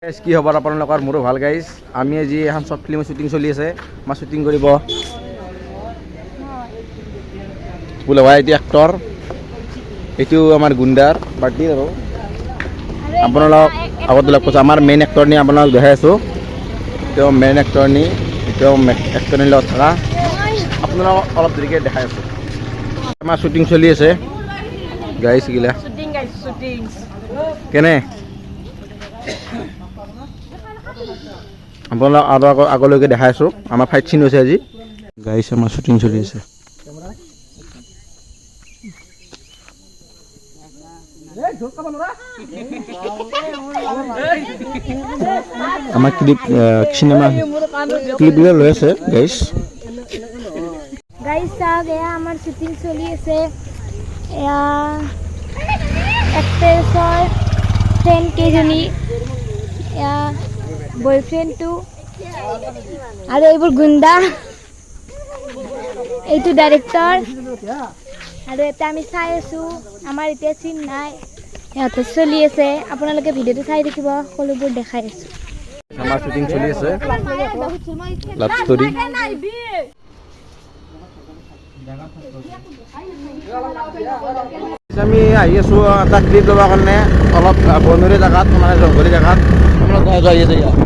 কি খবৰ আপোনালোকৰ? মোৰো ভাল গাইজ। আমি আজি এখন শ্বৰ্ট ফিল্মৰ শ্বুটিং চলি আছে। আমাৰ শ্বুটিং কৰিব বোলে ভাই, এইটো এক্টৰ, এইটো আমাৰ গুণ্ডাৰ পাৰ্টি আৰু আপোনালোক আগত লগ পাইছোঁ। আমাৰ মেইন এক্টৰ নি আপোনালোক দেখাই আছোঁ। তেওঁ মেইন এক্টৰ নি, তেওঁ এক্টৰ লগত থকা আপোনালোকক অলপ দেৰিকৈ দেখাই আছোঁ। আমাৰ শ্বুটিং চলি আছে গাইজ। গিলা কেনে আপোনালোক আৰু আগলৈকে দেখাই আছোঁ। আমাৰ ফাইট চিন হৈছে আজি গাইজ। আমাৰ শ্বুটিং চলি আছে। আমাৰ চিনেমা ক্লিপবিলাক লৈ আছে গাইজ। গাইজ চাওক, এয়া আমাৰ শ্বুটিং চলি আছে। এয়া এক্ট্ৰেছৰ ফ্ৰেণ্ড কেইজনী, এয়া বয়ফ্ৰেণ্ডটো আৰু এইবোৰ গুণ্ডা, এইটো ডাইৰেক্টৰ আৰু এটা আমি চাই আছোঁ। আমাৰ এতিয়া চিন নাই, সিহঁতে চলি আছে। আপোনালোকে ভিডিঅ'টো চাই থাকিব, সকলোবোৰ দেখাই আছোঁ। আমাৰ শ্বুটিং চলি আছে, লাভ ষ্টৰী। আমি আহি আছোঁ এটা ক্লিপ ল'বৰ কাৰণে, অলপ বনৰীয়া জেগাত, মানে জংঘলী জেগাত। আহি আছে ইয়াত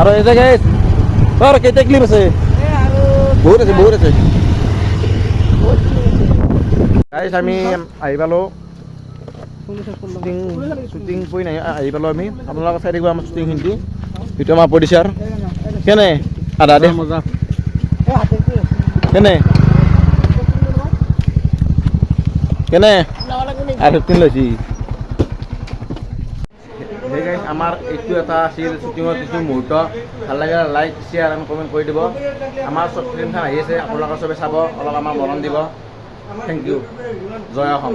আৰু এই জেগাত আৰু কেইটা ক্লিপ আছে? বহুত আছে, বহুত আছে গাইজ। আমি আহি পালোঁ, শ্বুটিং কৰি নাই আহি পালোঁ আমি। আপোনালোকে চাই থাকিব আমাৰ শ্বুটিংখিনি। এইটো আমাৰ প্ৰডিউচাৰ। কেনে আদা দে মজা, কেনে কেনে আৰু 15 লৈছি। সেই গাইজ, আমাৰ এইটো এটা আছিল শ্বুটিঙৰ কিছু মুহূৰ্ত। ভাল লাগে লাইক, শ্বেয়াৰ এণ্ড কমেণ্ট কৰি দিব। আমাৰ চব ফিল্মখন আহি আছে, আপোনালোকে চবে চাব, অলপ আমাৰ মৰম দিব। Thank you. জয় অসম।